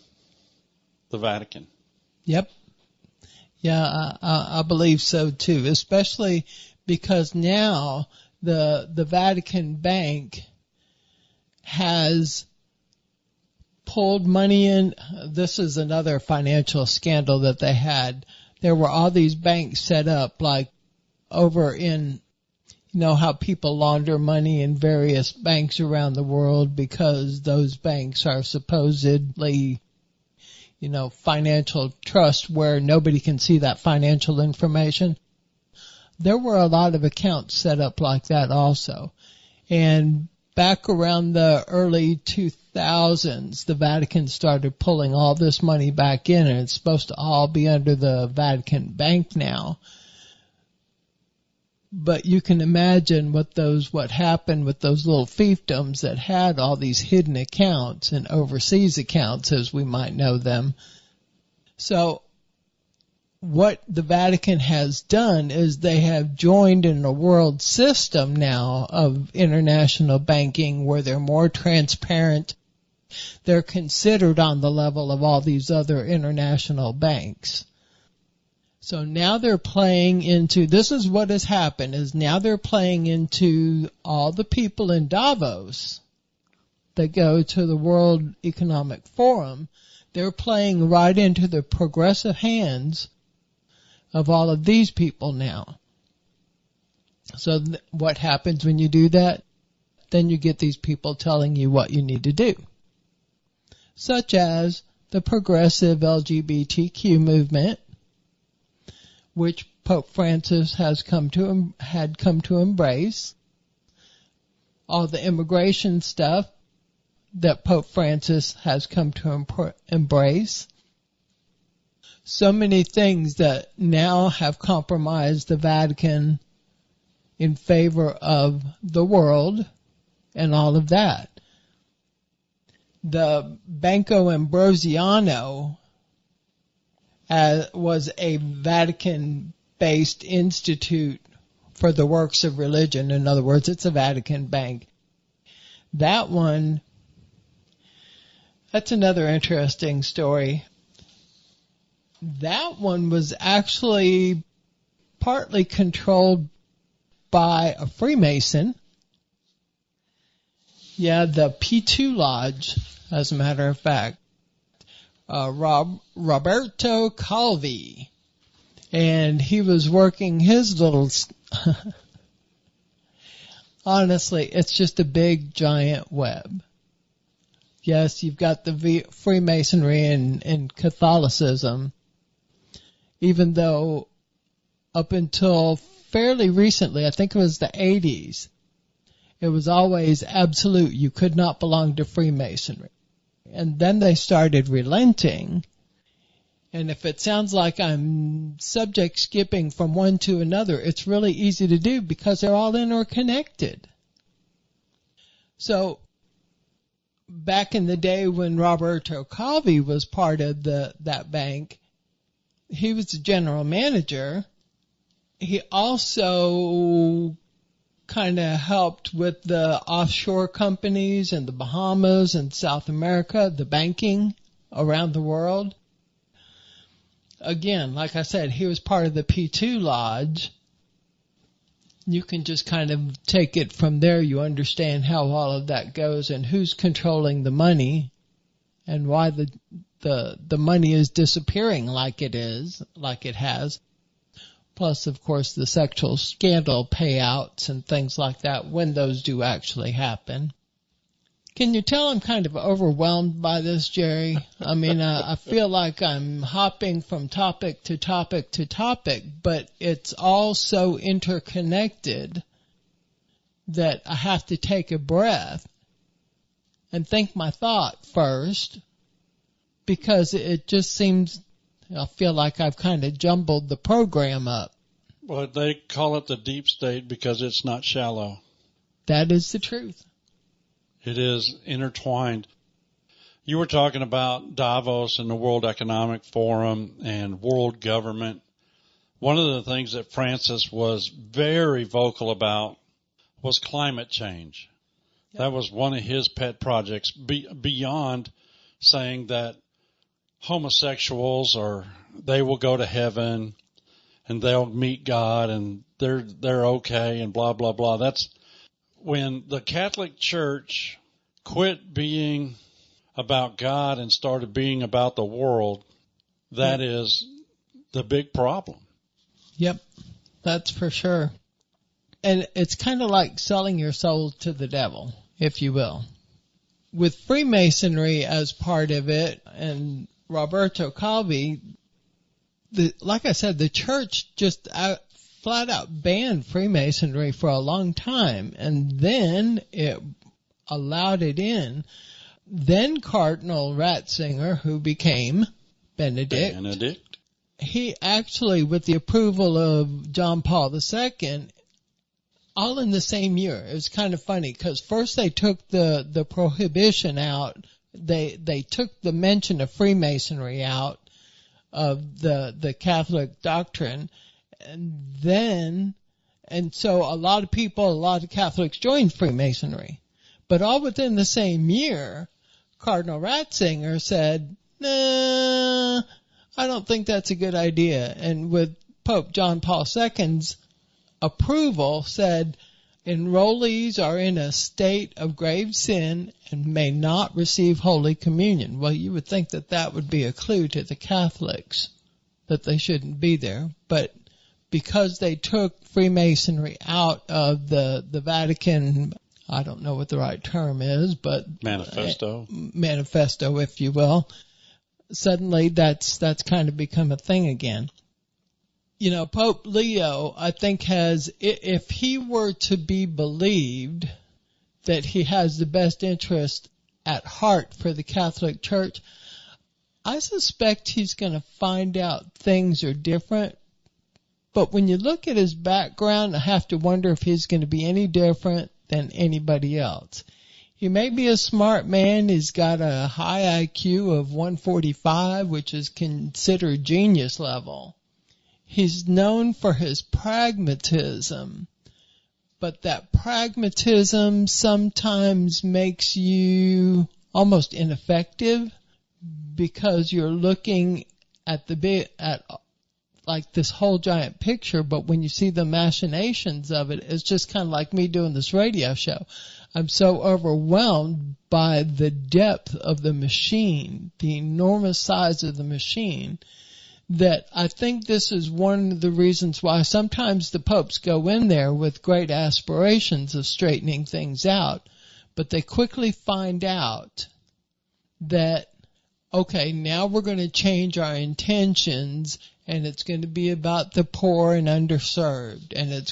[SPEAKER 2] the Vatican.
[SPEAKER 3] Yep. Yeah, I believe so too, especially because now the Vatican Bank has pulled money in. This is another financial scandal that they had. There were all these banks set up, like over in, You know how people launder money in various banks around the world because those banks are supposedly, financial trust where nobody can see that financial information. There were a lot of accounts set up like that also. And back around the early 2000s, the Vatican started pulling all this money back in, and it's supposed to all be under the Vatican Bank now. But you can imagine what happened with those little fiefdoms that had all these hidden accounts and overseas accounts, as we might know them. So what the Vatican has done is they have joined in a world system now of international banking where they're more transparent. They're considered on the level of all these other international banks. So now they're playing into, this is what has happened, is now they're playing into all the people in Davos that go to the World Economic Forum. They're playing right into the progressive hands of all of these people now. So what happens when you do that? Then you get these people telling you what you need to do. Such as the progressive LGBTQ movement, which Pope Francis had come to embrace. All the immigration stuff that Pope Francis has come to embrace. So many things that now have compromised the Vatican in favor of the world and all of that. The Banco Ambrosiano was a Vatican-based institute for the works of religion. In other words, it's a Vatican bank. That one, that's another interesting story. That one was actually partly controlled by a Freemason. Yeah, the P2 Lodge, as a matter of fact. Roberto Calvi. And he was working his little... Honestly, it's just a big, giant web. Yes, you've got the Freemasonry and Catholicism, even though up until fairly recently, I think it was the 80s, it was always absolute. You could not belong to Freemasonry. And then they started relenting. And if it sounds like I'm subject skipping from one to another, it's really easy to do because they're all interconnected. So back in the day when Roberto Calvi was part of that bank, he was the general manager. He also kind of helped with the offshore companies in the Bahamas and South America, the banking around the world. Again, like I said, he was part of the P2 Lodge. You can just kind of take it from there. You understand how all of that goes and who's controlling the money and why the money is disappearing like it has. Plus, of course, the sexual scandal payouts and things like that when those do actually happen. Can you tell I'm kind of overwhelmed by this, Jerry? I mean, I feel like I'm hopping from topic to topic to topic, but it's all so interconnected that I have to take a breath and think my thought first, because it just seems, I feel like I've kind of jumbled the program up.
[SPEAKER 2] Well, they call it the deep state because it's not shallow.
[SPEAKER 3] That is the truth.
[SPEAKER 2] It is intertwined. You were talking about Davos and the World Economic Forum and world government. One of the things that Francis was very vocal about was climate change. Yep. That was one of his pet projects, beyond saying that homosexuals they will go to heaven and they'll meet God and they're okay and blah, blah, blah. That's when the Catholic Church quit being about God and started being about the world. That is the big problem.
[SPEAKER 3] Yep, that's for sure. And it's kind of like selling your soul to the devil, if you will. With Freemasonry as part of it, and Roberto Calvi, like I said, the church just flat out banned Freemasonry for a long time, and then it allowed it in. Then Cardinal Ratzinger, who became Benedict, he actually, with the approval of John Paul II, all in the same year. It was kind of funny because first they took the prohibition out. They took the mention of Freemasonry out of the Catholic doctrine, and so a lot of Catholics joined Freemasonry. But all within the same year, Cardinal Ratzinger said, "Nah, I don't think that's a good idea." And with Pope John Paul II's approval, said enrollees are in a state of grave sin and may not receive Holy Communion. Well, you would think that would be a clue to the Catholics that they shouldn't be there. But because they took Freemasonry out of the Vatican, I don't know what the right term is, but manifesto, if you will, suddenly that's kind of become a thing again. You know, Pope Leo, I think, if he were to be believed that he has the best interest at heart for the Catholic Church, I suspect he's going to find out things are different. But when you look at his background, I have to wonder if he's going to be any different than anybody else. He may be a smart man. He's got a high IQ of 145, which is considered genius level. He's known for his pragmatism, but that pragmatism sometimes makes you almost ineffective because you're looking at like this whole giant picture, but when you see the machinations of it, it's just kind of like me doing this radio show. I'm so overwhelmed by the depth of the machine, the enormous size of the machine, that I think this is one of the reasons why sometimes the popes go in there with great aspirations of straightening things out, but they quickly find out that, okay, now we're going to change our intentions, and it's going to be about the poor and underserved, and it's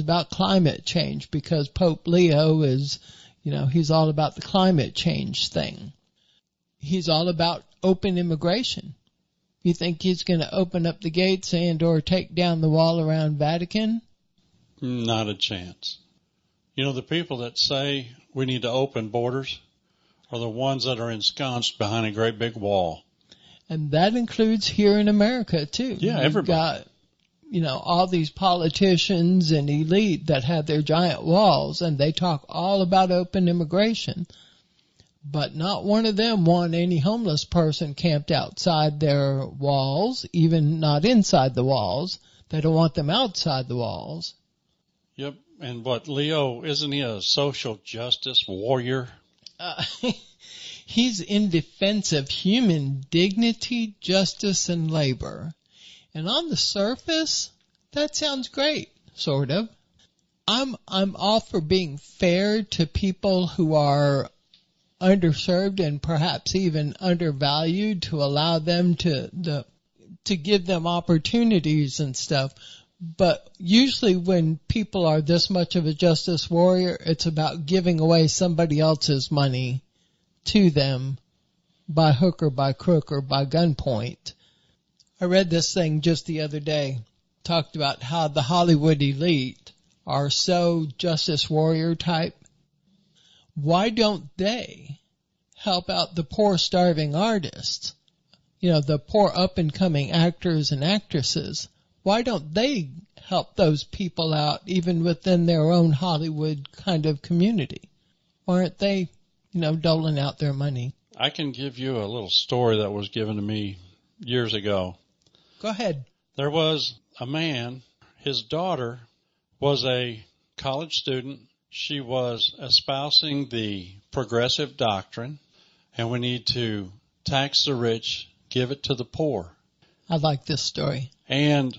[SPEAKER 3] about climate change, because Pope Leo is, he's all about the climate change thing. He's all about open immigration. You think he's going to open up the gates or take down the wall around Vatican?
[SPEAKER 2] Not a chance. The people that say we need to open borders are the ones that are ensconced behind a great big wall.
[SPEAKER 3] And that includes here in America, too.
[SPEAKER 2] Yeah, everybody.
[SPEAKER 3] You've got, all these politicians and elite that have their giant walls, and they talk all about open immigration. But not one of them want any homeless person camped outside their walls, even not inside the walls. They don't want them outside the walls.
[SPEAKER 2] Yep. And Leo, isn't he a social justice warrior?
[SPEAKER 3] He's in defense of human dignity, justice, and labor. And on the surface, that sounds great, sort of. I'm all for being fair to people who are underserved and perhaps even undervalued, to allow them to give them opportunities and stuff. But usually when people are this much of a justice warrior, it's about giving away somebody else's money to them by hook or by crook or by gunpoint. I read this thing just the other day, talked about how the Hollywood elite are so justice warrior type. Why don't they help out the poor starving artists? The poor up and coming actors and actresses. Why don't they help those people out even within their own Hollywood kind of community? Why aren't they, doling out their money?
[SPEAKER 2] I can give you a little story that was given to me years ago.
[SPEAKER 3] Go ahead.
[SPEAKER 2] There was a man, his daughter was a college student. She was espousing the progressive doctrine, and we need to tax the rich, give it to the poor.
[SPEAKER 3] I like this story.
[SPEAKER 2] And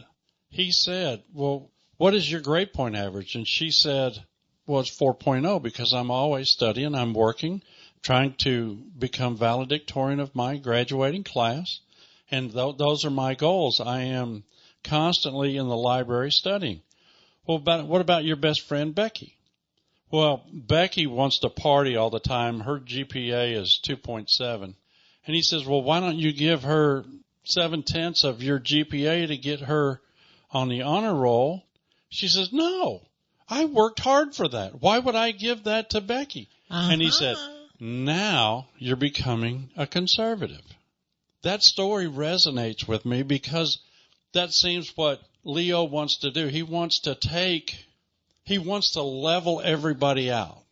[SPEAKER 2] he said, well, what is your grade point average? And she said, well, it's 4.0 because I'm always studying. I'm working, trying to become valedictorian of my graduating class. And those are my goals. I am constantly in the library studying. Well, what about your best friend, Becky? Well, Becky wants to party all the time. Her GPA is 2.7. And he says, well, why don't you give her 7/10 of your GPA to get her on the honor roll? She says, no, I worked hard for that. Why would I give that to Becky? And he said, now you're becoming a conservative. That story resonates with me because that seems what Leo wants to do. He wants to level everybody out,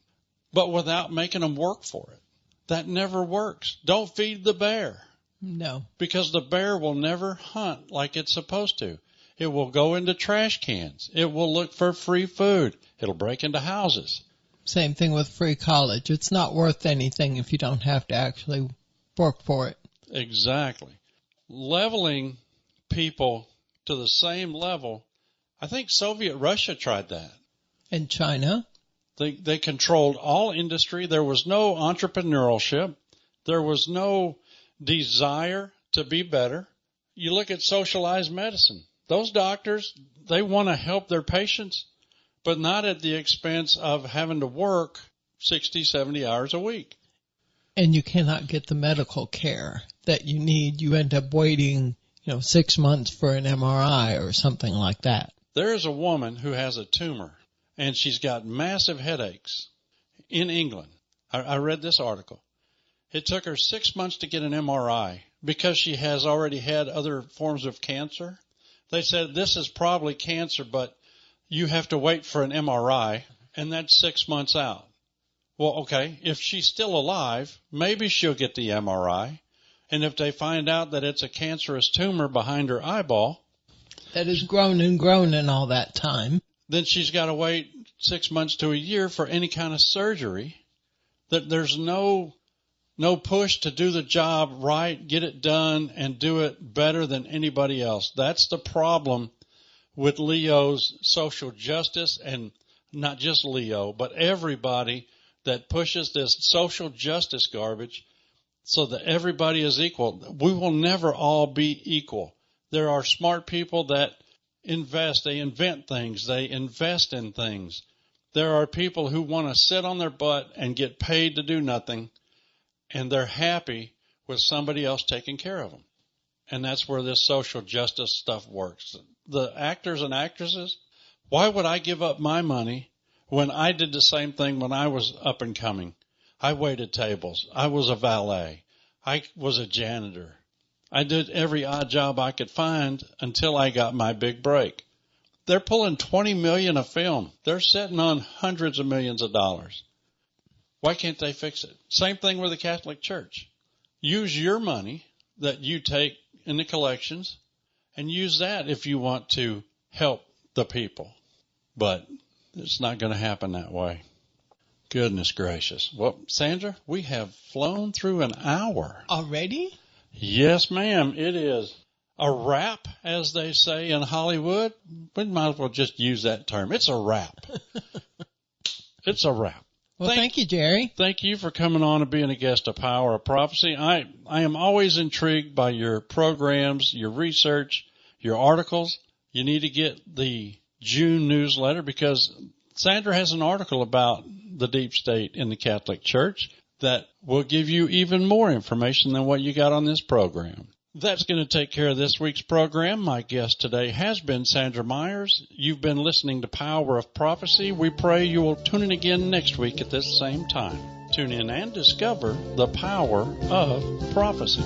[SPEAKER 2] but without making them work for it. That never works. Don't feed the bear.
[SPEAKER 3] No. Because
[SPEAKER 2] the bear will never hunt like it's supposed to. It will go into trash cans. It will look for free food. It'll break into houses.
[SPEAKER 3] Same thing with free college. It's not worth anything if you don't have to actually work for it.
[SPEAKER 2] Exactly. Leveling people to the same level, I think Soviet Russia tried that.
[SPEAKER 3] And China?
[SPEAKER 2] They controlled all industry. There was no entrepreneurship. There was no desire to be better. You look at socialized medicine. Those doctors, they want to help their patients, but not at the expense of having to work 60, 70 hours a week.
[SPEAKER 3] And you cannot get the medical care that you need. You end up waiting, 6 months for an MRI or something like that.
[SPEAKER 2] There is a woman who has a tumor, and she's got massive headaches in England. I read this article. It took her 6 months to get an MRI because she has already had other forms of cancer. They said, this is probably cancer, but you have to wait for an MRI, and that's 6 months out. Well, okay, if she's still alive, maybe she'll get the MRI. And if they find out that it's a cancerous tumor behind her eyeball,
[SPEAKER 3] that has grown and grown in all that time,
[SPEAKER 2] then she's got to wait 6 months to a year for any kind of surgery. That there's no push to do the job right, get it done, and do it better than anybody else. That's the problem with Leo's social justice, and not just Leo, but everybody that pushes this social justice garbage so that everybody is equal. We will never all be equal. There are smart people that invest, they invent things, they invest in things. There are people who want to sit on their butt and get paid to do nothing, and they're happy with somebody else taking care of them. And that's where this social justice stuff works. The actors and actresses, why would I give up my money when I did the same thing when I was up and coming? I waited tables. I was a valet. I was a janitor. I did every odd job I could find until I got my big break. They're pulling $20 million a film. They're sitting on hundreds of millions of dollars. Why can't they fix it? Same thing with the Catholic Church. Use your money that you take in the collections and use that if you want to help the people. But it's not going to happen that way. Goodness gracious. Well, Sandra, we have flown through an hour.
[SPEAKER 3] Already?
[SPEAKER 2] Yes, ma'am. It is a wrap, as they say in Hollywood. We might as well just use that term. It's a wrap. It's a wrap.
[SPEAKER 3] Well, thank you, Jerry.
[SPEAKER 2] Thank you for coming on and being a guest of Power of Prophecy. I am always intrigued by your programs, your research, your articles. You need to get the June newsletter because Sandra has an article about the deep state in the Catholic Church that will give you even more information than what you got on this program. That's going to take care of this week's program. My guest today has been Sandra Myers. You've been listening to Power of Prophecy. We pray you will tune in again next week at this same time. Tune in and discover the power of prophecy.